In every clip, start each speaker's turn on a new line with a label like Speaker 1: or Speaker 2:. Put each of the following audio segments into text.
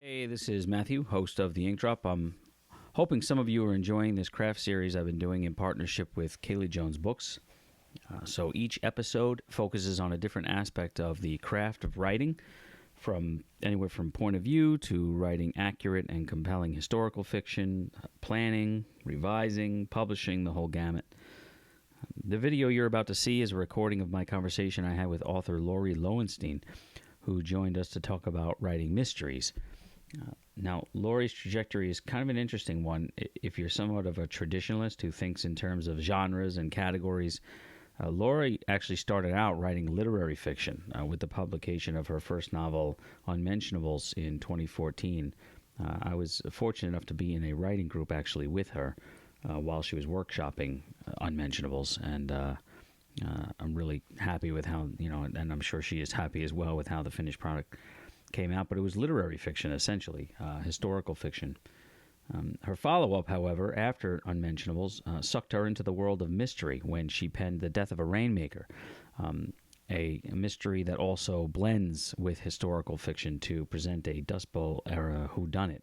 Speaker 1: Hey, this is Matthew, host of The Ink Drop. I'm hoping some of you are enjoying this craft series I've been doing in partnership with Kaylie Jones Books. So each episode focuses on a different aspect of the craft of writing, from anywhere from point of view to writing accurate and compelling historical fiction, planning, revising, publishing, the whole gamut. The video you're about to see is a recording of my conversation I had with author Laurie Loewenstein, who joined us to talk about writing mysteries. Now, Laurie's trajectory is kind of an interesting one. If you're somewhat of a traditionalist who thinks in terms of genres and categories, Laurie actually started out writing literary fiction with the publication of her first novel, Unmentionables, in 2014. I was fortunate enough to be in a writing group actually with her while she was workshopping Unmentionables, and I'm really happy with how, and I'm sure she is happy as well with how the finished product came out, but it was literary fiction, essentially, historical fiction. Her follow-up, however, after Unmentionables, sucked her into the world of mystery when she penned The Death of a Rainmaker, a mystery that also blends with historical fiction to present a Dust Bowl-era whodunit.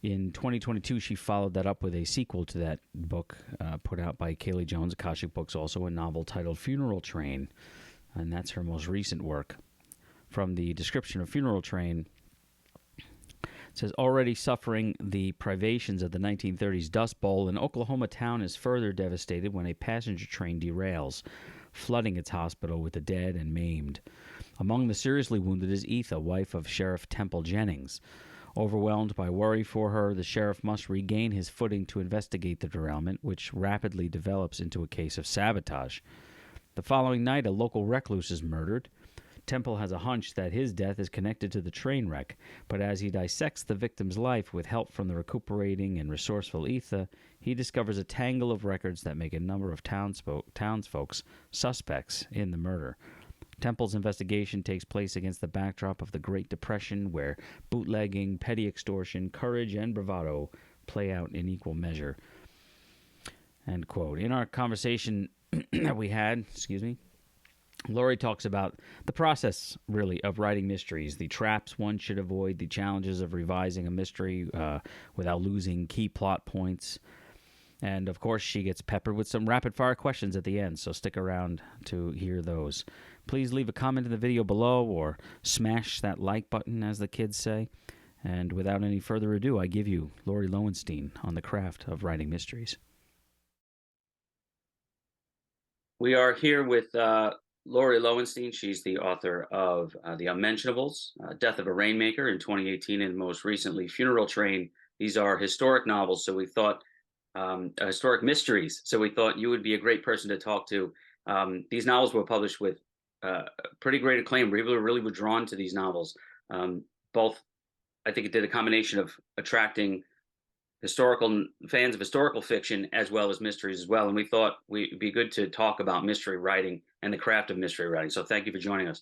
Speaker 1: In 2022, she followed that up with a sequel to that book, put out by Kaylie Jones, Akashic Books, also a novel titled Funeral Train, and that's her most recent work. From the description of Funeral Train, it says, already suffering the privations of the 1930s Dust Bowl, an Oklahoma town is further devastated when a passenger train derails, flooding its hospital with the dead and maimed. Among the seriously wounded is Etha, wife of Sheriff Temple Jennings. Overwhelmed by worry for her, the sheriff must regain his footing to investigate the derailment, which rapidly develops into a case of sabotage. The following night, a local recluse is murdered. Temple has a hunch that his death is connected to the train wreck, but as he dissects the victim's life with help from the recuperating and resourceful Etha, he discovers a tangle of records that make a number of townsfolks suspects in the murder. Temple's investigation takes place against the backdrop of the Great Depression, where bootlegging, petty extortion, courage, and bravado play out in equal measure. End quote. In our conversation that we had, Laurie talks about the process, really, of writing mysteries, the traps one should avoid, the challenges of revising a mystery without losing key plot points. And, of course, she gets peppered with some rapid-fire questions at the end, so stick around to hear those. Please leave a comment in the video below or smash that like button, as the kids say. And without any further ado, I give you Laurie Loewenstein on the craft of writing mysteries. We are here with Laurie Loewenstein. She's the author of The Unmentionables, Death of a Rainmaker in 2018, and most recently Funeral Train. These are historic novels, so we thought historic mysteries. So we thought you would be a great person to talk to. These novels were published with pretty great acclaim. People really were drawn to these novels. Both, I think it did a combination of attracting historical fans of historical fiction as well as mysteries as well. And we thought it'd be good to talk about mystery writing and the craft of mystery writing. So thank you for joining us.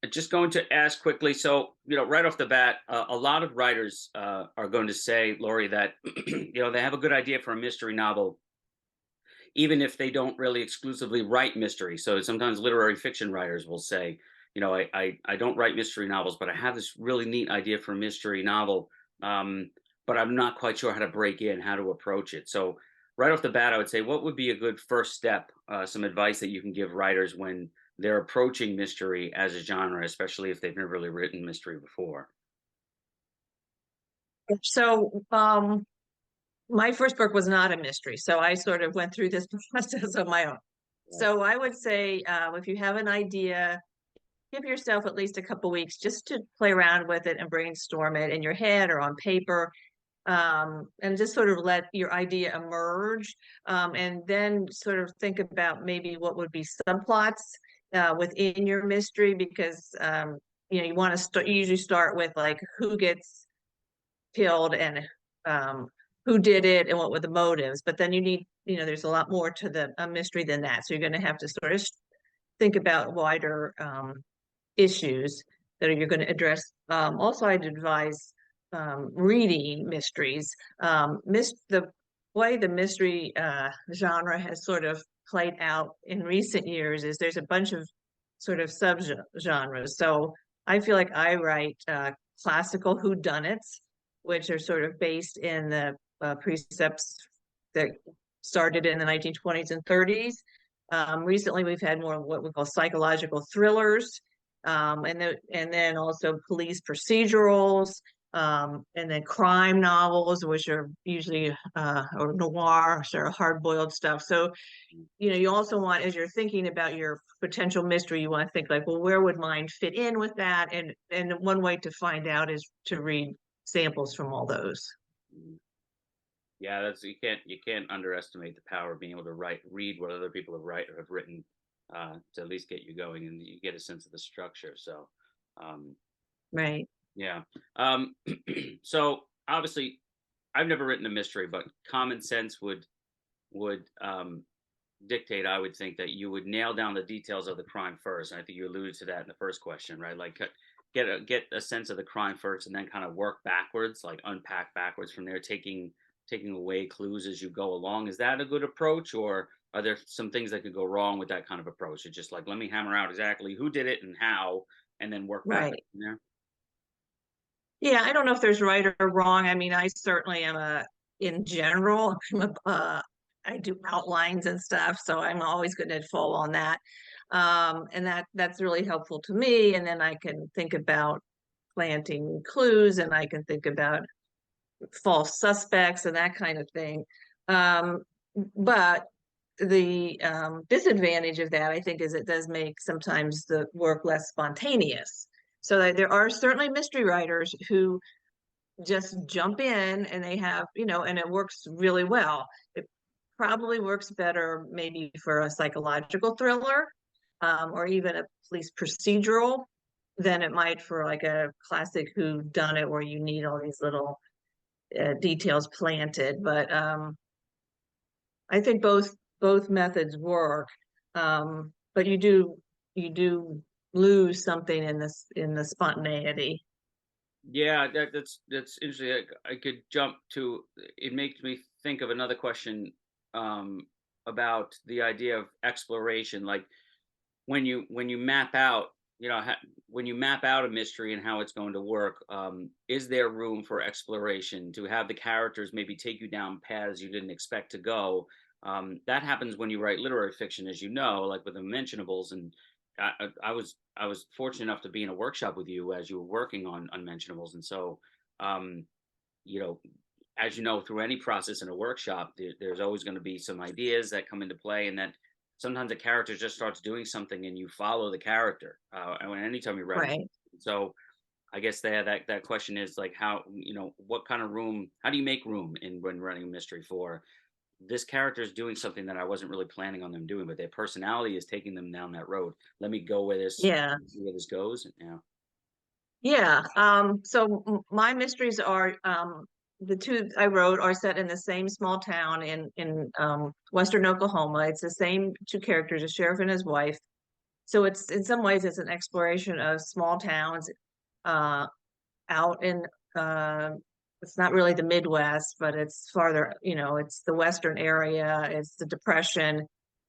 Speaker 1: Just going to ask quickly. So, right off the bat, a lot of writers are going to say, Laurie, that, they have a good idea for a mystery novel, even if they don't really exclusively write mystery. So sometimes literary fiction writers will say, I don't write mystery novels, but I have this really neat idea for a mystery novel, but I'm not quite sure how to break in, how to approach it. So right off the bat, I would say, what would be a good first step, some advice that you can give writers when they're approaching mystery as a genre, especially if they've never really written mystery before?
Speaker 2: So my first book was not a mystery, so I sort of went through this process of my own. So I would say if you have an idea, give yourself at least a couple weeks just to play around with it and brainstorm it in your head or on paper, and just sort of let your idea emerge, and then sort of think about maybe what would be subplots within your mystery, because you want to usually start with like who gets killed and who did it and what were the motives, but then you need, there's a lot more to the mystery than that, so you're going to have to sort of think about wider issues that you're going to address. Also, I'd advise reading mysteries. The way the mystery genre has sort of played out in recent years is there's a bunch of sort of subgenres. So I feel like I write classical whodunits, which are sort of based in the precepts that started in the 1920s and 30s. Recently, we've had more of what we call psychological thrillers, and then also police procedurals, and then crime novels, which are usually or noir, sort of hard-boiled stuff. So, you also want, as you're thinking about your potential mystery, you want to think like, well, where would mine fit in with that? And one way to find out is to read samples from all those.
Speaker 1: Yeah, that's you can't underestimate the power of being able to read what other people have written, to at least get you going, and you get a sense of the structure. So, um,
Speaker 2: Right.
Speaker 1: yeah. So obviously, I've never written a mystery, but common sense would dictate, I would think, that you would nail down the details of the crime first. And I think you alluded to that in the first question, right? Like get a sense of the crime first, and then kind of work backwards, like unpack backwards from there, taking away clues as you go along. Is that a good approach, or are there some things that could go wrong with that kind of approach? It's just like, let me hammer out exactly who did it and how, and then work back
Speaker 2: Right.
Speaker 1: from there.
Speaker 2: Yeah, I don't know if there's right or wrong. I mean, I certainly am in general, I do outlines and stuff, so I'm always going to fall on that. And that's really helpful to me. And then I can think about planting clues, and I can think about false suspects and that kind of thing. But the disadvantage of that, I think, is it does make sometimes the work less spontaneous. So that there are certainly mystery writers who just jump in and they have, and it works really well. It probably works better maybe for a psychological thriller, or even a police procedural, than it might for like a classic who done it where you need all these little details planted. But I think both methods work. But you do lose something in the spontaneity.
Speaker 1: Yeah, that's interesting. I could jump to. It makes me think of another question, about the idea of exploration. Like when you map out, when you map out a mystery and how it's going to work, is there room for exploration to have the characters maybe take you down paths you didn't expect to go? That happens when you write literary fiction, as you know, like with Unmentionables. And I was fortunate enough to be in a workshop with you as you were working on Unmentionables. And so, um, you know, as you know, through any process in a workshop, there's always going to be some ideas that come into play, and that sometimes a character just starts doing something and you follow the character. And anytime you write,
Speaker 2: Right.
Speaker 1: so I guess that question is like, how, what kind of room? How do you make room in when running a mystery for this character is doing something that I wasn't really planning on them doing, but their personality is taking them down that road. Let me go where this
Speaker 2: Yeah.
Speaker 1: see where this goes. Yeah.
Speaker 2: Yeah. So my mysteries are the two I wrote are set in the same small town in Western Oklahoma. It's the same two characters, a sheriff and his wife. So it's in some ways it's an exploration of small towns uh, out in uh, it's not really the Midwest, but it's farther, it's the Western area, it's the Depression.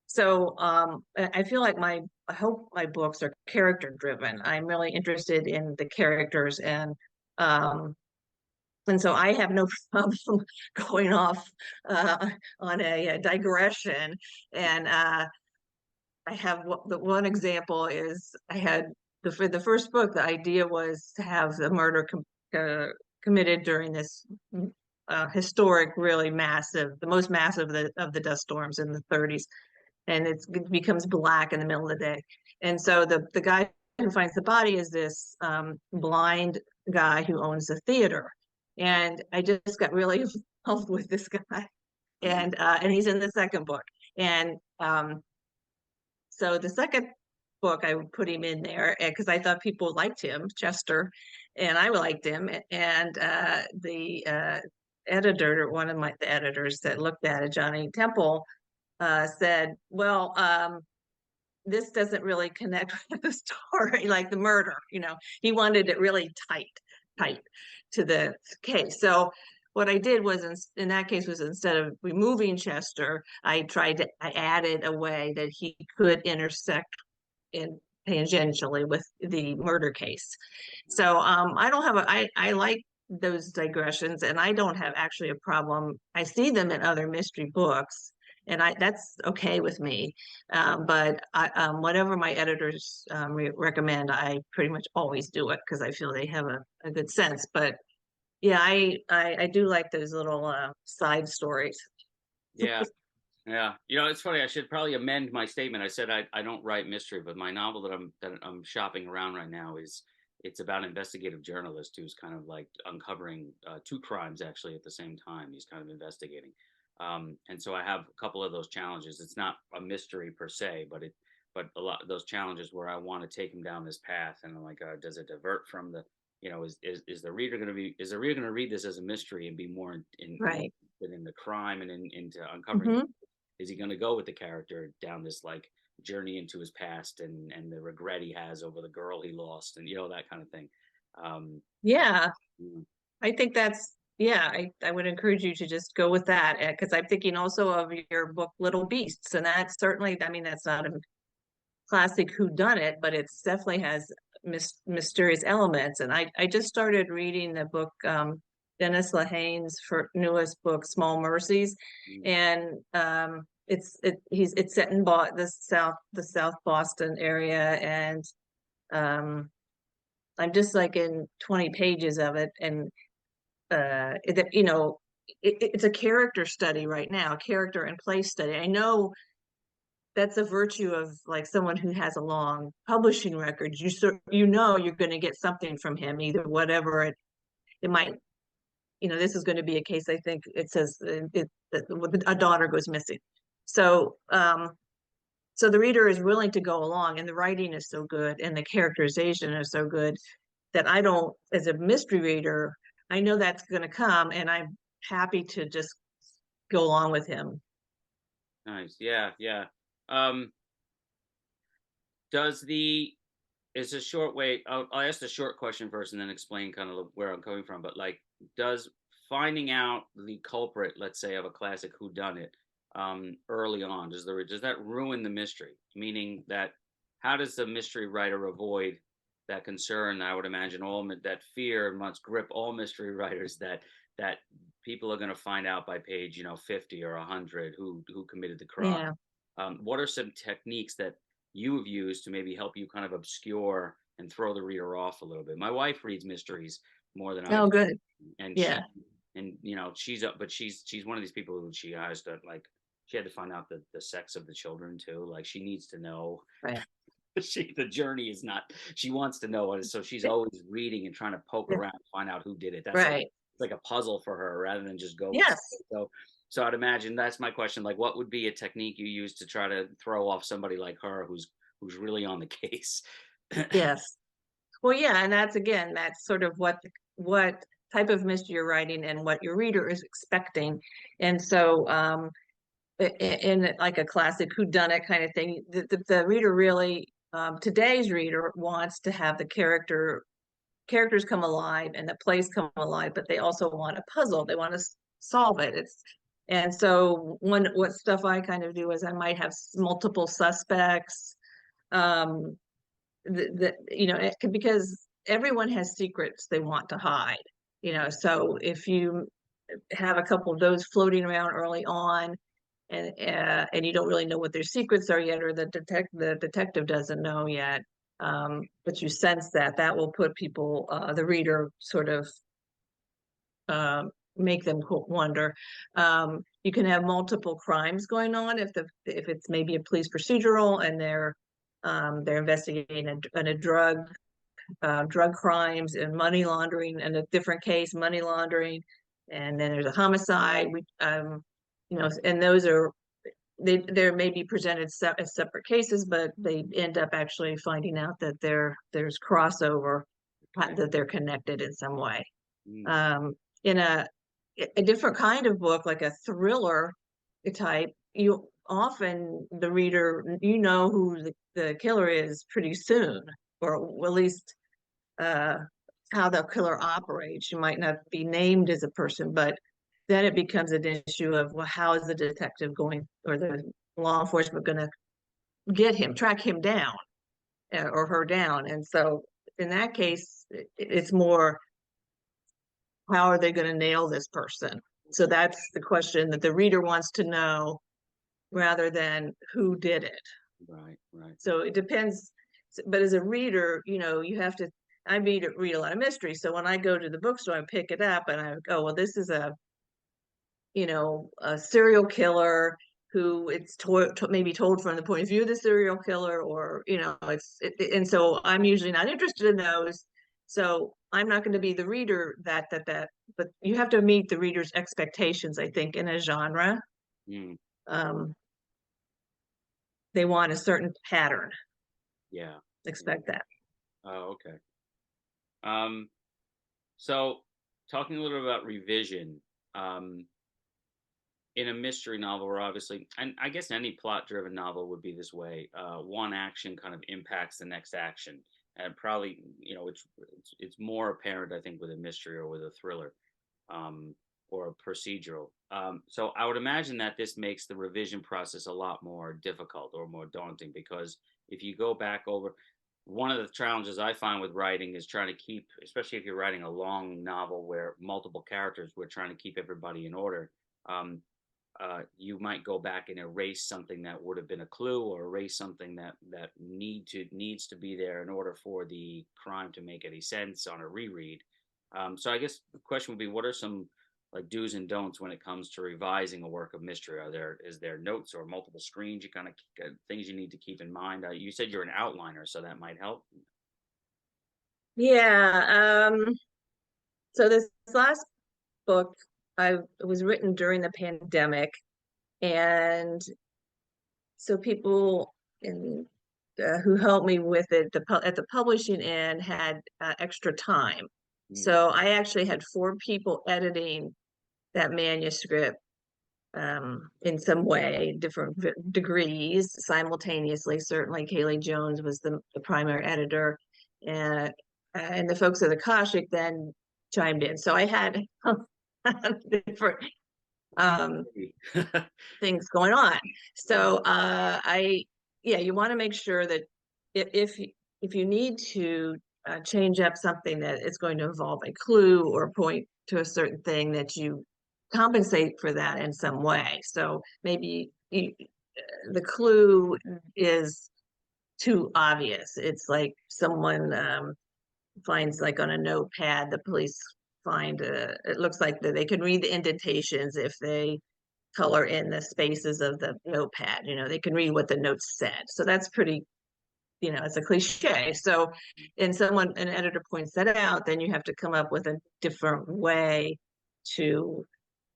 Speaker 2: So I feel like I hope my books are character driven. I'm really interested in the characters, um, and so I have no problem going off on a digression. And I have the one example is I had for the first book, the idea was to have the murder committed during this historic, really massive, the most massive of the dust storms in the 30s, and it becomes black in the middle of the day. And so the guy who finds the body is this blind guy who owns a theater, and I just got really involved with this guy,
Speaker 1: Mhm.
Speaker 2: and he's in the second book, and so the second book, I would put him in there because I thought people liked him, Chester, and I liked him. And the editor, one of the editors that looked at it, Johnny Temple, said, "Well, this doesn't really connect with the story, like the murder. He wanted it really tight to the case." So what I did was in that case was instead of removing Chester, I added a way that he could intersect in tangentially with the murder case. So I don't have I like those digressions, and I don't have actually a problem. I see them in other mystery books, and that's okay with me. But whatever my editors recommend, I pretty much always do it because I feel they have a good sense. But yeah, I do like those little side stories.
Speaker 1: Yeah. Yeah. You know, it's funny. I should probably amend my statement. I said I don't write mystery, but my novel that I'm shopping around right now it's about an investigative journalist who's kind of like uncovering two crimes actually at the same time. He's kind of investigating. And so I have a couple of those challenges. It's not a mystery per se, but a lot of those challenges where I want to take him down this path, and I'm like, does it divert from the, is the reader going to be, is the reader going to read this as a mystery and be more
Speaker 2: Right.
Speaker 1: in the crime and into uncovering,
Speaker 2: Hmm.
Speaker 1: is he going to go with the character down this like journey into his past and the regret he has over the girl he lost, and that kind of thing. um
Speaker 2: Yeah,
Speaker 1: mm,
Speaker 2: I think that's, yeah, I would encourage you to just go with that because I'm thinking also of your book Little Beasts, and that's certainly, I mean, that's not a classic whodunit, but it's definitely has mysterious elements. And I just started reading the book, Dennis Lehane's newest book, Small Mercies,
Speaker 1: mm,
Speaker 2: and it's set in the South Boston area, and um, I'm just like in 20 pages of it, and it's a character study right now, character and place study. I know that's a virtue of like someone who has a long publishing record. You're going to get something from him, either whatever it might. This is going to be a case. I think it says a daughter goes missing. So so the reader is willing to go along, and the writing is so good, and the characterization is so good that I don't, as a mystery reader, I know that's going to come, and I'm happy to just go along with him.
Speaker 1: nice. Yeah, yeah. um does the It's a short way. I'll ask the short question first and then explain kind of where I'm coming from. But like, does finding out the culprit, let's say, of a classic whodunit, early on, does that ruin the mystery? Meaning that, how does the mystery writer avoid that concern? I would imagine that fear must grip all mystery writers, that people are going to find out by page 50 or 100 who committed the crime.
Speaker 2: Yeah.
Speaker 1: What are some techniques that you have used to maybe help you kind of obscure and throw the reader off a little bit? My wife reads mysteries more than I
Speaker 2: Oh,
Speaker 1: do,
Speaker 2: good.
Speaker 1: and
Speaker 2: Yeah.
Speaker 1: she's up, but she's one of these people who she has to like. She had to find out the sex of the children too. Like she needs to know.
Speaker 2: Right.
Speaker 1: The journey is not. She wants to know it, so she's always reading and trying to poke
Speaker 2: Yeah.
Speaker 1: around, find out who did it. That's like
Speaker 2: Right.
Speaker 1: it's like a puzzle for her rather than just go with
Speaker 2: Yes.
Speaker 1: something. So I'd imagine that's my question. Like, what would be a technique you use to try to throw off somebody like her who's really on the case?
Speaker 2: Yes. Well, yeah, and that's sort of what type of mystery you're writing and what your reader is expecting. And so in like a classic whodunit kind of thing, the reader really, today's reader wants to have the characters come alive and the place come alive, but they also want a puzzle. They want to solve it. And so what stuff I kind of do is I might have multiple suspects. Um, because everyone has secrets they want to hide. So if you have a couple of those floating around early on, and you don't really know what their secrets are yet, or the detective doesn't know yet, but you sense that will put the reader sort of, make them wonder. You can have multiple crimes going on if it's maybe a police procedural, and they're investigating a drug crimes and money laundering, and a different case, money laundering, and then there's a homicide. And those are they may be presented as separate cases, but they end up actually finding out that there's crossover,
Speaker 1: Okay.
Speaker 2: that they're connected in some way.
Speaker 1: Mm,
Speaker 2: In a different kind of book, like a thriller type, you often, the reader, who the killer is pretty soon, or at least uh, how the killer operates. You might not be named as a person, but then it becomes an issue of, well, how is the detective going, or the law enforcement going to track him down? or her down. And so in that case, it's more, how are they going to nail this person? So that's the question that the reader wants to know rather than who did it.
Speaker 1: Right, right.
Speaker 2: So it depends. But as a reader, you have to, I read a lot of mystery. So when I go to the bookstore and pick it up and I go, well, this is a serial killer who it's maybe told from the point of view of the serial killer, or and so I'm usually not interested in those. So I'm not going to be the reader but you have to meet the reader's expectations, I think, in a genre.
Speaker 1: Mm,
Speaker 2: Um, they want a certain pattern.
Speaker 1: yeah.
Speaker 2: Expect that.
Speaker 1: Oh, okay. Um, so talking a little about revision, um, in a mystery novel, where obviously, and I guess any plot-driven novel would be this way. One action kind of impacts the next action, and probably, it's more apparent, I think, with a mystery or with a thriller, um, or a procedural. So I would imagine that this makes the revision process a lot more difficult or more daunting, because if you go back over, one of the challenges I find with writing is trying to keep, especially if you're writing a long novel where multiple characters, we're trying to keep everybody in order. Um, you might go back and erase something that would have been a clue, or erase something that needs to be there in order for the crime to make any sense on a reread. So I guess the question would be, what are some like do's and don'ts when it comes to revising a work of mystery? Is there notes or multiple screens, you kind of things you need to keep in mind? You said you're an outliner, so that might help.
Speaker 2: Yeah. So this last book, it was written during the pandemic, and so people who helped me with it at the publishing end had extra time.
Speaker 1: Mm,
Speaker 2: So I actually had 4 people editing that manuscript, in some way, different degrees simultaneously. Certainly, Kaylie Jones was the primary editor, and the folks at the Akashic then chimed in. So I had different um, things going on. So yeah, you want to make sure that if you need to change up something that is going to involve a clue or point to a certain thing, that you compensate for that in some way. So maybe the clue is too obvious. It's like someone finds, like on a notepad, the police find it looks like that they can read the indentations if they color in the spaces of the notepad. They can read what the notes said. So that's pretty, it's a cliche. So, an editor points that out, then you have to come up with a different way to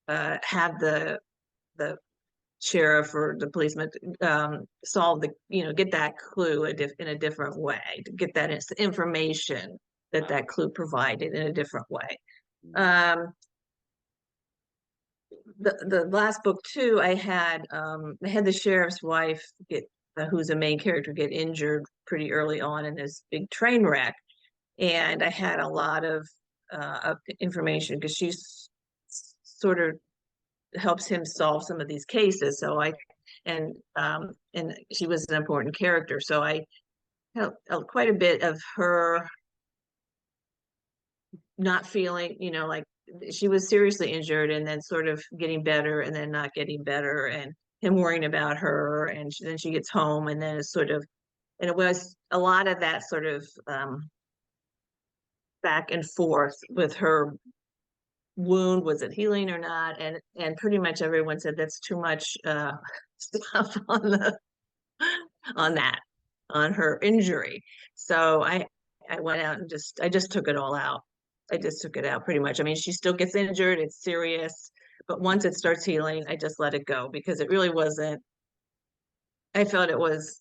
Speaker 2: have the sheriff or the policeman solve get that clue in a different way, to get that information that clue provided in a different way.
Speaker 1: mm,
Speaker 2: Um, the last book too, I had the sheriff's wife who's a main character, get injured pretty early on in this big train wreck, and I had a lot of information because she's sort of helps him solve some of these cases. So and she was an important character, so I held quite a bit of her not feeling, like she was seriously injured and then sort of getting better and then not getting better, and him worrying about her, and then she gets home, and then it's sort of, and it was a lot of that sort of back and forth with her wound. Was it healing or not? And pretty much everyone said that's too much stuff on that on her injury. So I went out and I just took it all out. I just took it out pretty much. I mean, she still gets injured, it's serious, but once it starts healing, I just let it go, because it really wasn't, I felt it was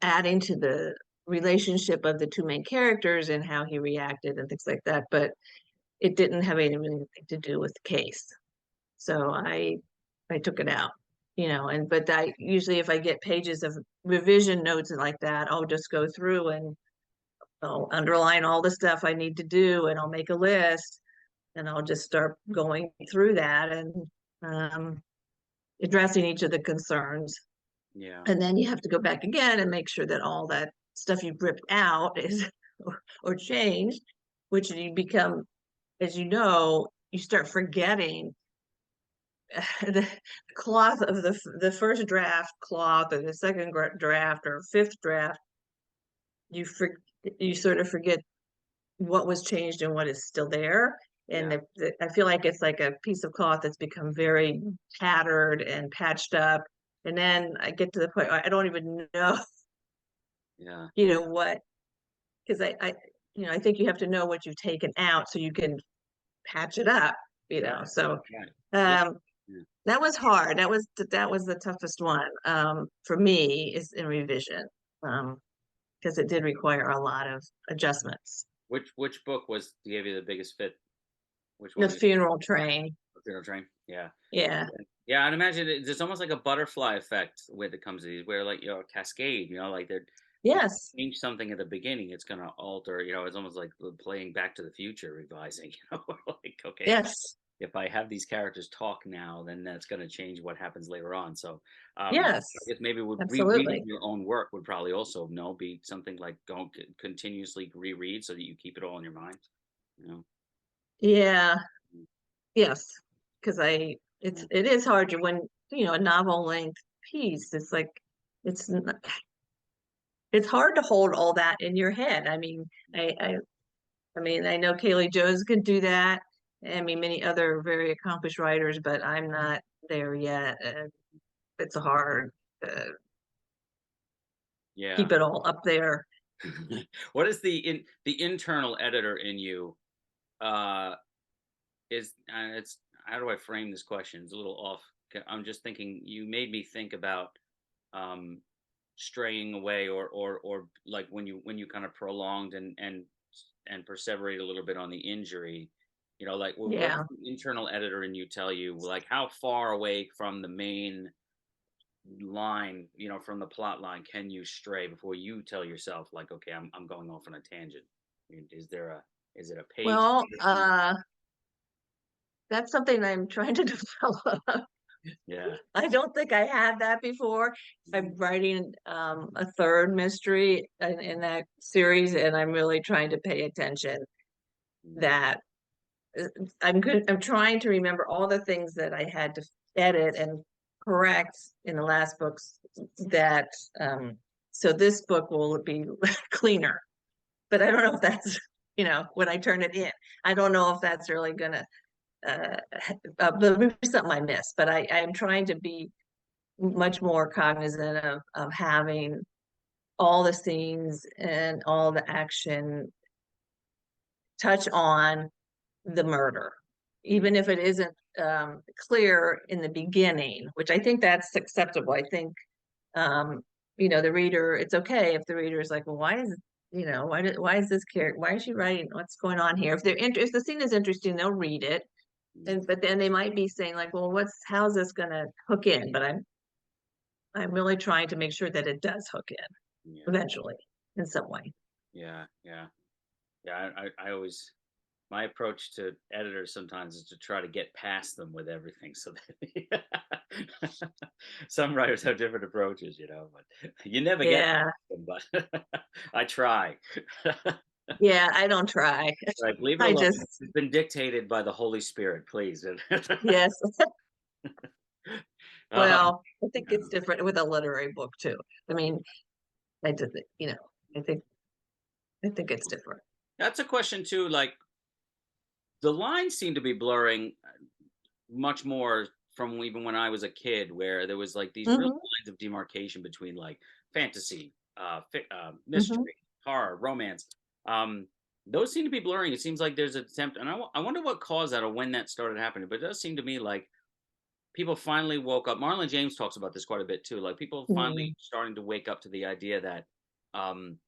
Speaker 2: adding to the relationship of the 2 main characters and how he reacted and things like that, but it didn't have anything to do with the case. So I took it out, and but I usually, if I get pages of revision notes and like that, I'll just go through and I'll underline all the stuff I need to do, and I'll make a list, and I'll just start going through that and um, addressing each of the concerns.
Speaker 1: Yeah.
Speaker 2: And then you have to go back again and make sure that all that stuff you ripped out is or changed, which you become, as you know, you start forgetting the cloth of the first draft cloth or the second draft or fifth draft. You for, you sort of forget what was changed and what is still there. And
Speaker 1: Yeah.
Speaker 2: I feel like it's like a piece of cloth that's become very tattered and patched up. And then I get to the point I don't even know,
Speaker 1: Yeah.
Speaker 2: what, because I think you have to know what you've taken out so you can patch it up,
Speaker 1: Right.
Speaker 2: So
Speaker 1: Right. Yeah.
Speaker 2: um,
Speaker 1: Yeah.
Speaker 2: that was hard. That was the toughest one for me is in revision because it did require a lot of adjustments.
Speaker 1: Which book gave you the biggest fit? Which one
Speaker 2: The
Speaker 1: of you?
Speaker 2: funeral train.
Speaker 1: Funeral Train? Yeah.
Speaker 2: Yeah.
Speaker 1: Yeah, I'd imagine it's almost like a butterfly effect when it comes to these, where like a cascade, like they're if
Speaker 2: Yes.
Speaker 1: you change something at the beginning, it's gonna alter. It's almost like playing Back to the Future, revising. Like okay,
Speaker 2: Yes.
Speaker 1: if I have these characters talk now, then that's gonna change what happens later on. So, I
Speaker 2: Yes.
Speaker 1: guess maybe rereading
Speaker 2: Absolutely.
Speaker 1: your own work would probably also be something like go continuously reread so that you keep it all in your mind. You know.
Speaker 2: Yeah.
Speaker 1: Mm,
Speaker 2: Yes. Because
Speaker 1: yeah.
Speaker 2: it is hard to when a novel length piece. It's like it's it's hard to hold all that in your head. I know Kaylie Jones can do that. I mean, many other very accomplished writers, but I'm not there yet. And it's hard to
Speaker 1: Yeah.
Speaker 2: keep it all up there.
Speaker 1: What is the internal editor in you? Uh, it's how do I frame this question? It's a little off. I'm just thinking. You made me think about um, straying away, or like when you kind of prolonged and perseverate a little bit on the injury. Like what does
Speaker 2: Yeah.
Speaker 1: the internal editor in you tell you? Like how far away from the main line, from the plot line, can you stray before you tell yourself like, okay, I'm going off on a tangent? I mean, is it a page?
Speaker 2: Well, that's something I'm trying to develop.
Speaker 1: Yeah.
Speaker 2: I don't think I had that before. I'm
Speaker 1: Mhm.
Speaker 2: writing a third mystery in that series, and I'm really trying to pay attention
Speaker 1: Mm.
Speaker 2: that uh, I'm good. I'm trying to remember all the things that I had to edit and correct in the last books that so this book will be cleaner. But I don't know if that's, when I turn it in, I don't know if that's really gonna uh, there'll be something I miss, but I'm trying to be much more cognizant of having all the scenes and all the action touch on the murder,
Speaker 1: Mm.
Speaker 2: even if it isn't clear in the beginning, which I think that's acceptable. I think um, the reader, it's okay if the reader is like, well, why is why is this character, why is she writing, what's going on here? If the scene is interesting, they'll read it,
Speaker 1: Mm.
Speaker 2: and but then they might be saying like, well, how's this gonna hook in? But I'm really trying to make sure that it does hook in
Speaker 1: Yeah.
Speaker 2: eventually in some way.
Speaker 1: Yeah. Yeah. Yeah. I always my approach to editors sometimes is to try to get past them with everything. So that some writers have different approaches, but you never get
Speaker 2: Yeah.
Speaker 1: them. But I try.
Speaker 2: Yeah, I don't try.
Speaker 1: Like, leave it
Speaker 2: I
Speaker 1: alone.
Speaker 2: just,
Speaker 1: It's been dictated by the Holy Spirit, please.
Speaker 2: yes.
Speaker 1: um,
Speaker 2: Well, I think
Speaker 1: yeah.
Speaker 2: it's different with a literary book too. I mean, I did, I think it's different.
Speaker 1: That's a question too. Like the lines seem to be blurring much more from even when I was a kid, where there was like these real
Speaker 2: Hmm.
Speaker 1: lines of demarcation between like fantasy,
Speaker 2: Hmm.
Speaker 1: mystery, horror, romance. Um, those seem to be blurring. It seems like there's an attempt, and I wonder what caused that or when that started happening. But it does seem to me like people finally woke up. Marlon James talks about this quite a bit too. Like people finally
Speaker 2: Mm.
Speaker 1: starting to wake up to the idea that, um,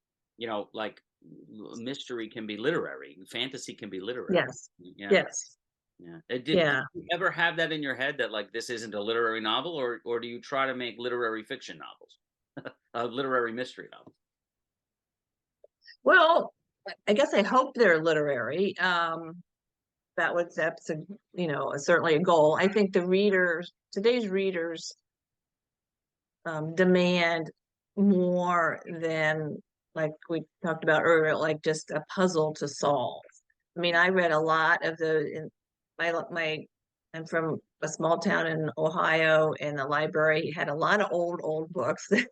Speaker 1: like mystery can be literary, fantasy can be literary.
Speaker 2: Yes.
Speaker 1: Yeah,
Speaker 2: Yes.
Speaker 1: yeah. Did
Speaker 2: Yeah.
Speaker 1: you ever have that in your head that like this isn't a literary novel, or do you try to make literary fiction novels, literary mystery novels?
Speaker 2: Well, I guess I hope they're literary. That's certainly a goal. I think today's readers demand more than, like we talked about earlier, like just a puzzle to solve. I mean, I read a lot of my I'm from a small town in Ohio, and the library had a lot of old books that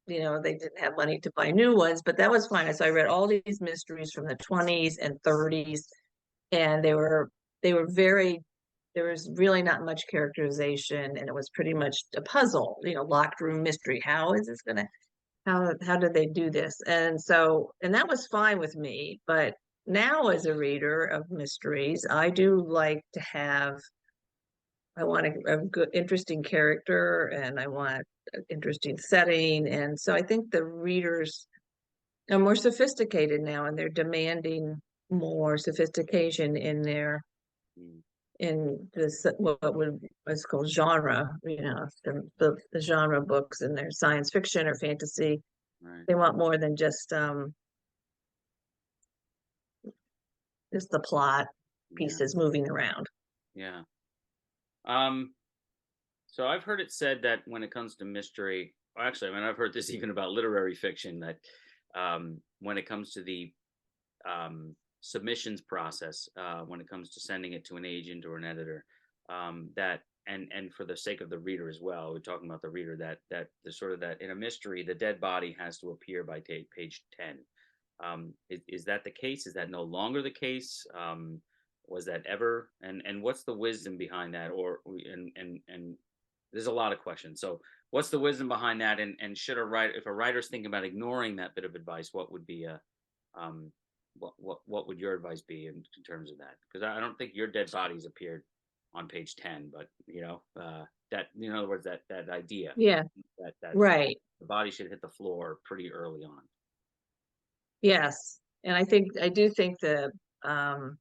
Speaker 2: they didn't have money to buy new ones, but that was fine. So I read all these mysteries from the 20s and 30s, and they were very there was really not much characterization, and it was pretty much a puzzle, locked room mystery. How is this gonna how did they do this? And that was fine with me. But now, as a reader of mysteries, I do like to have I want a good, interesting character, and I want an interesting setting. And so I think the readers are more sophisticated now, and they're demanding more sophistication
Speaker 1: Mm.
Speaker 2: in this what's called genre, the genre books, and their science fiction or fantasy.
Speaker 1: Right.
Speaker 2: They want more than just the plot
Speaker 1: Yeah.
Speaker 2: pieces moving around.
Speaker 1: Yeah. Um, so I've heard it said that when it comes to mystery, well, actually, I mean, I've heard this even about literary fiction, that when it comes to the submissions process, when it comes to sending it to an agent or an editor, that and for the sake of the reader as well, we're talking about the reader, that the sort of that in a mystery, the dead body has to appear by page 10. Is that the case? Is that no longer the case? Was that ever? And what's the wisdom behind that? And there's a lot of questions. So what's the wisdom behind that? And should a writer, if a writer's thinking about ignoring that bit of advice, what would be a um, what would your advice be in terms of that? Because I don't think your dead bodies appeared on page 10, but that, in other words, that idea
Speaker 2: Yeah,
Speaker 1: that
Speaker 2: right.
Speaker 1: the body should hit the floor pretty early on.
Speaker 2: Yes. And I do think um,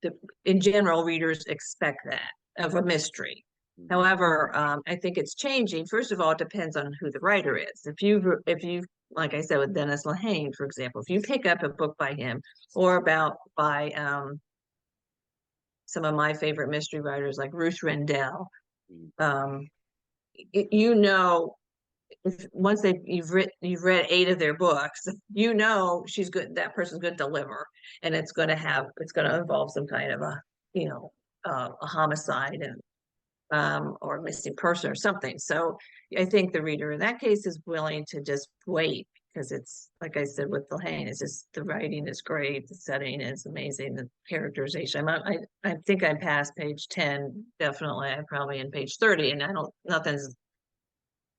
Speaker 2: the in general, readers expect that of a mystery.
Speaker 1: Mm.
Speaker 2: However, I think it's changing. First of all, it depends on who the writer is. If you like I said with Dennis Lehane, for example, if you pick up a book by him or by some of my favorite mystery writers like Ruth Rendell,
Speaker 1: Mm.
Speaker 2: um, you know, once you've read 8 of their books, she's good. That person's going to deliver, and it's going to involve some kind of you know a homicide and or a missing person or something. So I think the reader in that case is willing to just wait, because it's like I said with Lehane, it's just the writing is great, the setting is amazing, the characterization. I think I'm past page 10, definitely. I'm probably in page 30, and I don't nothing's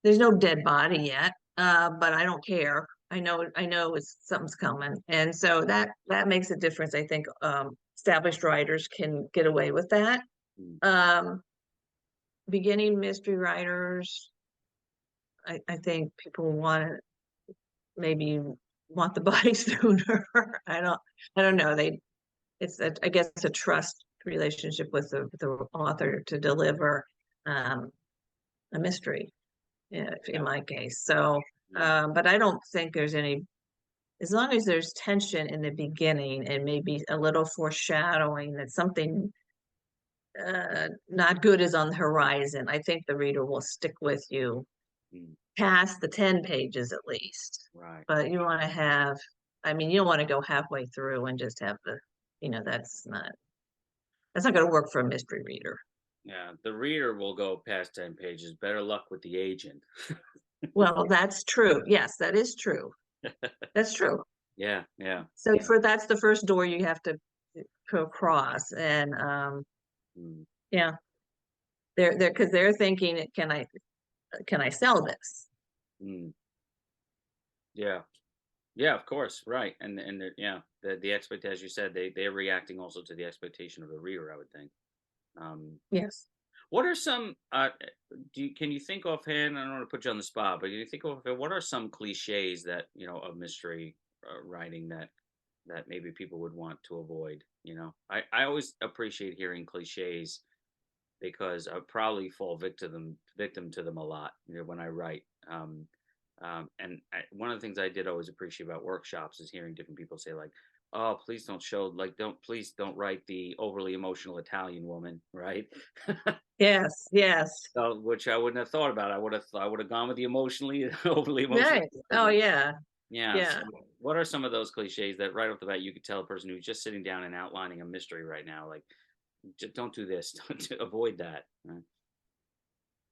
Speaker 2: there's no dead body yet, but I don't care. I know something's coming, and so that makes a difference. I think established writers can get away with that.
Speaker 1: Mm.
Speaker 2: Um, Beginning mystery writers, I think people maybe want the body sooner. I don't know. I guess a trust relationship with the author to deliver um, a mystery, in my case. So,
Speaker 1: Mm.
Speaker 2: but I don't think there's any, as long as there's tension in the beginning and maybe a little foreshadowing that something not good is on the horizon, I think the reader will stick with you
Speaker 1: Mm.
Speaker 2: past the 10 pages at least.
Speaker 1: Right.
Speaker 2: But you don't want to go halfway through and just have that's not going to work for a mystery reader.
Speaker 1: Yeah, the reader will go past 10 pages. Better luck with the agent.
Speaker 2: Well, that's true. Yes, that is true. That's true.
Speaker 1: Yeah, yeah,
Speaker 2: So
Speaker 1: yeah.
Speaker 2: that's the first door you have to go across. And
Speaker 1: Mm.
Speaker 2: yeah, they're because they're thinking, can I sell this?
Speaker 1: Mm. Yeah. Yeah, of course, right. Yeah, the expect, as you said, they're reacting also to the expectation of the reader, I would think. Um,
Speaker 2: Yes.
Speaker 1: what are some can you think offhand? I don't want to put you on the spot, but can you think offhand, what are some cliches that, of mystery writing that maybe people would want to avoid? I always appreciate hearing cliches because I probably fall victim to them a lot, when I write. One of the things I did always appreciate about workshops is hearing different people say, like, oh, please don't show like please don't write the overly emotional Italian woman, right?
Speaker 2: Yes, yes.
Speaker 1: So, which I wouldn't have thought about. I would have gone with the emotionally overly emotional
Speaker 2: Right. Oh,
Speaker 1: woman.
Speaker 2: yeah.
Speaker 1: Yeah. So
Speaker 2: Yeah.
Speaker 1: what are some of those cliches that right off the bat you could tell a person who's just sitting down and outlining a mystery right now, like, don't do this, avoid that. Right?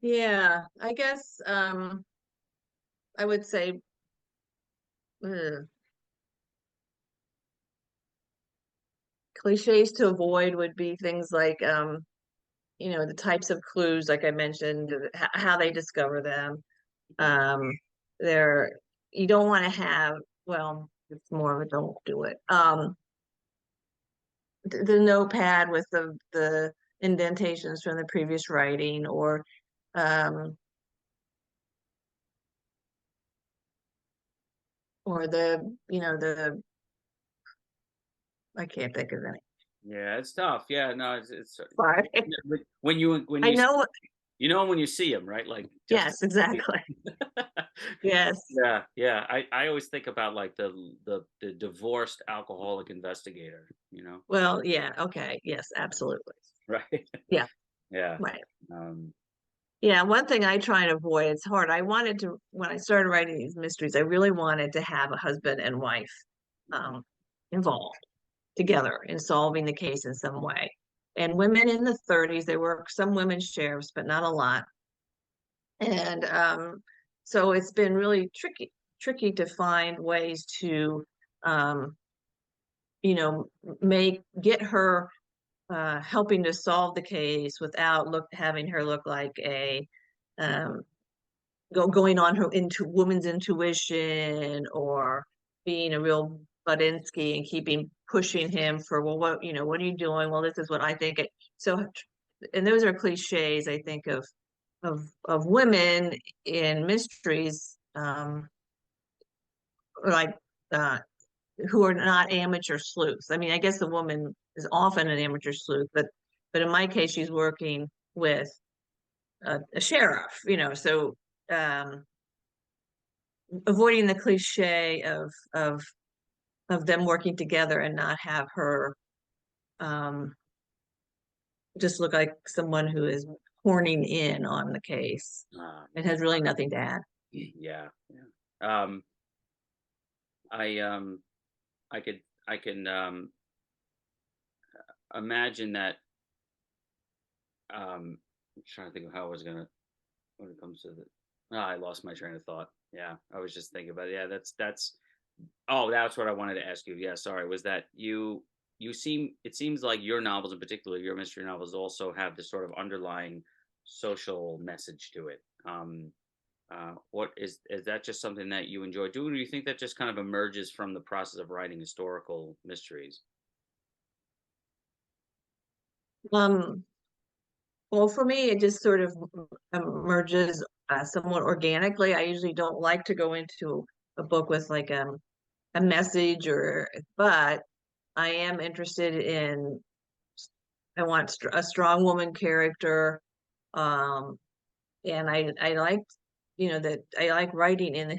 Speaker 2: Yeah. I guess I would say uh, cliches to avoid would be things like the types of clues, like I mentioned, how they discover them. Um, they're you don't want to have, well, it's more of a don't do it. The notepad with the indentations from the previous writing, um, or the I can't think of any.
Speaker 1: Yeah, it's tough. Yeah, no, it's
Speaker 2: Sorry.
Speaker 1: when
Speaker 2: I
Speaker 1: you
Speaker 2: know.
Speaker 1: when you see them, right? Like just
Speaker 2: Yes, exactly. Yes.
Speaker 1: yeah, yeah. I always think about like the divorced alcoholic investigator,
Speaker 2: Well, yeah. Okay. Yes, absolutely.
Speaker 1: right?
Speaker 2: Yeah.
Speaker 1: Yeah.
Speaker 2: Right.
Speaker 1: Um,
Speaker 2: Yeah. One thing I try and avoid, it's hard. I wanted to, when I started writing these mysteries, I really wanted to have a husband and wife um, involved together in solving the case in some way. And women in the 30s, there were some women sheriffs, but not a lot. And so it's been really tricky to find ways to, um, get her helping to solve the case without having her look like a um, going on her into woman's intuition, or being a real Budinsky and keeping pushing him for, well, what are you doing? Well, this is what I think. So, and those are cliches, I think, of women in mysteries, like uh, who are not amateur sleuths. I mean, I guess the woman is often an amateur sleuth, but in my case, she's working with a sheriff. So um, avoiding the cliche of them working together and not have her um, just look like someone who is horning in on the case. It has really nothing to add.
Speaker 1: yeah, yeah. I I could I can imagine that. I'm trying to think of how I was gonna when it comes to the. I lost my train of thought. Yeah, I was just thinking about it. Yeah, that's. Oh, that's what I wanted to ask you. Yeah, sorry. Was that you seem it seems like your novels in particular, your mystery novels also have this sort of underlying social message to it. What is that just something that you enjoy doing, or do you think that just kind of emerges from the process of writing historical mysteries?
Speaker 2: Um, well, for me, it just sort of emerges somewhat organically. I usually don't like to go into a book with like a message, but I am interested in, I want a strong woman character. Um, and I like, that I like writing in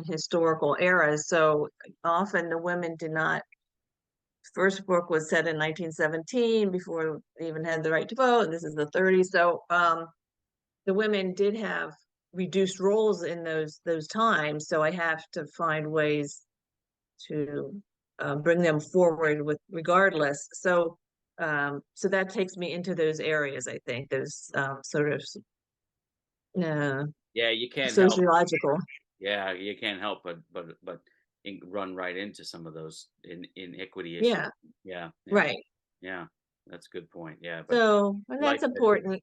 Speaker 2: historical eras. So often the women did not, first book was set in 1917 before they even had the right to vote, and this is the 30s. So the women did have reduced roles in those times. So I have to find ways to bring them forward with regardless. So that takes me into those areas. I think those sort of uh,
Speaker 1: Yeah, you can't help.
Speaker 2: sociological.
Speaker 1: Yeah, you can't help but run right into some of those inequity issues.
Speaker 2: Yeah,
Speaker 1: Yeah, yeah,
Speaker 2: right.
Speaker 1: yeah. That's a good point. Yeah, but
Speaker 2: So, and
Speaker 1: like
Speaker 2: that's important.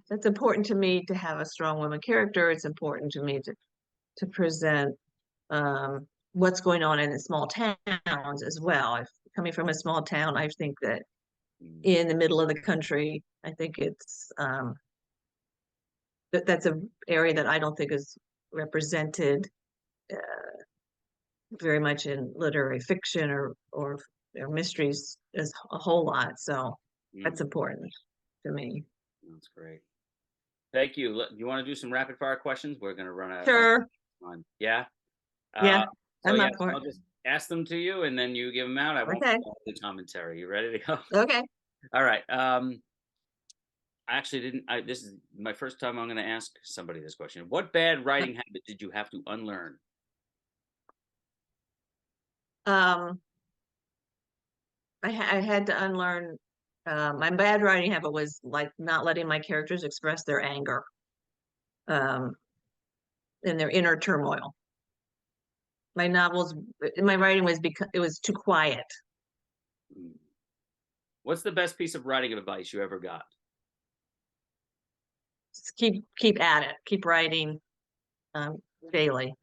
Speaker 2: That's important to me to have a strong woman character. It's important to me to present what's going on in the small towns as well. Coming from a small town, I think that
Speaker 1: mm,
Speaker 2: in the middle of the country, I think it's that's a area that I don't think is represented uh, very much in literary fiction or mysteries as a whole lot. So
Speaker 1: mm,
Speaker 2: that's important to me.
Speaker 1: that's great. Thank you. You want to do some rapid fire questions? We're gonna run out
Speaker 2: Sure.
Speaker 1: of time. Yeah. Uh,
Speaker 2: Yeah,
Speaker 1: so
Speaker 2: I'm
Speaker 1: yeah,
Speaker 2: up for
Speaker 1: I'll
Speaker 2: it.
Speaker 1: just ask them to you, and then you give them out. I won't
Speaker 2: Okay.
Speaker 1: do the commentary. You ready to go?
Speaker 2: Okay.
Speaker 1: All right. I actually didn't. This is my first time I'm going to ask somebody this question. What bad writing habit did you have to unlearn?
Speaker 2: Um, I had to unlearn. My bad writing habit was like not letting my characters express their anger, um, and their inner turmoil. My novels, my writing was because it was too quiet.
Speaker 1: Hmm. What's the best piece of writing advice you ever got?
Speaker 2: Just keep at it. Keep writing daily.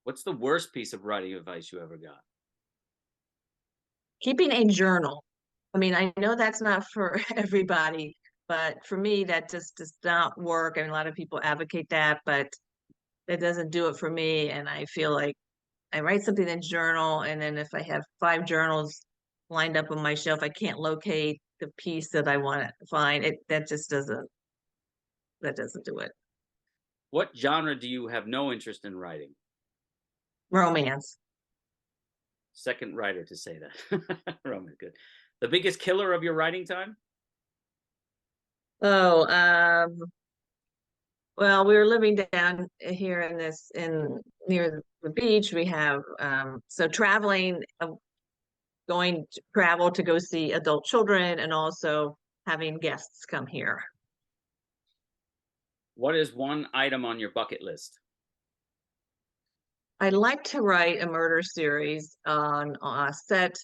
Speaker 1: What's the worst piece of writing advice you ever got?
Speaker 2: Keeping a journal. I mean, I know that's not for everybody, but for me, that just does not work. I mean, a lot of people advocate that, but it doesn't do it for me. And I feel like I write something in journal, and then if I have 5 journals lined up on my shelf, I can't locate the piece that I want to find. That just doesn't do it.
Speaker 1: What genre do you have no interest in writing?
Speaker 2: Romance.
Speaker 1: Second writer to say that. Roman, good. The biggest killer of your writing time?
Speaker 2: Oh, well, we were living down here in near the beach. We have so traveling, going to travel to go see adult children, and also having guests come here.
Speaker 1: What is one item on your bucket list?
Speaker 2: I'd like to write a murder series on set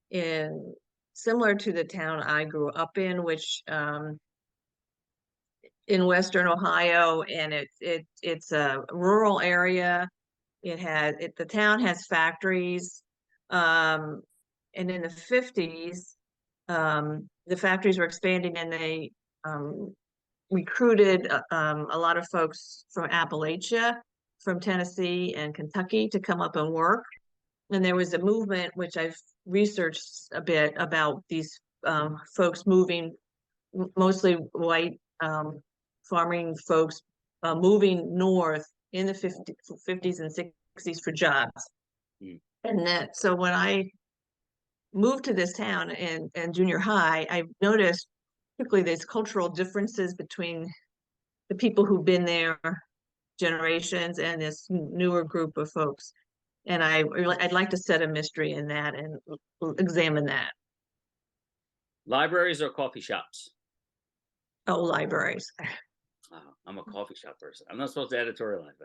Speaker 2: in similar to the town I grew up in, which in Western Ohio, and it's a rural area. The town has factories, um, and in the 50s, the factories were expanding, and they recruited a lot of folks from Appalachia, from Tennessee and Kentucky to come up and work. And there was a movement, which I've researched a bit, about these folks moving, mostly white farming folks, moving north in the 50s and 60s for jobs.
Speaker 1: Mm.
Speaker 2: And that, so when I moved to this town in junior high, I noticed particularly these cultural differences between the people who've been there generations and this newer group of folks. And I'd like to set a mystery in that and examine that.
Speaker 1: Libraries or coffee shops?
Speaker 2: Oh, libraries.
Speaker 1: I'm a coffee shop person. I'm not supposed to editorialize.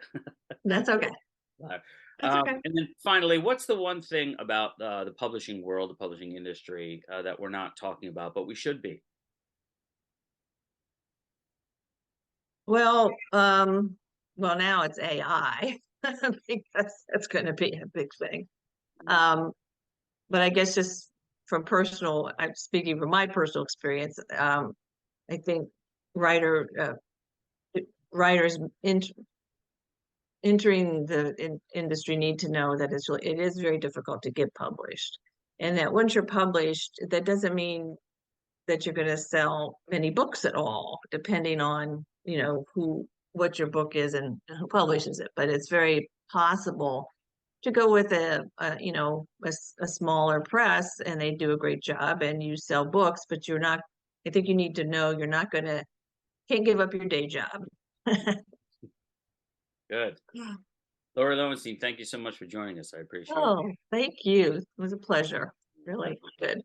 Speaker 2: That's okay. That's okay.
Speaker 1: And then finally, what's the one thing about the publishing world, the publishing industry that we're not talking about, but we should be?
Speaker 2: Well, now it's AI because that's going to be a big thing. But I guess just from personal, I'm speaking from my personal experience. I think writer writers entering the industry need to know that it is very difficult to get published, and that once you're published, that doesn't mean that you're going to sell many books at all, depending on what your book is and who publishes it. But it's very possible to go with a smaller press, and they do a great job, and you sell books, but you're not. I think you need to know you're not can't give up your day job.
Speaker 1: Good. Laurie Loewenstein, thank you so much for joining us. I appreciate it.
Speaker 2: Oh, thank you. It was a pleasure. Really good.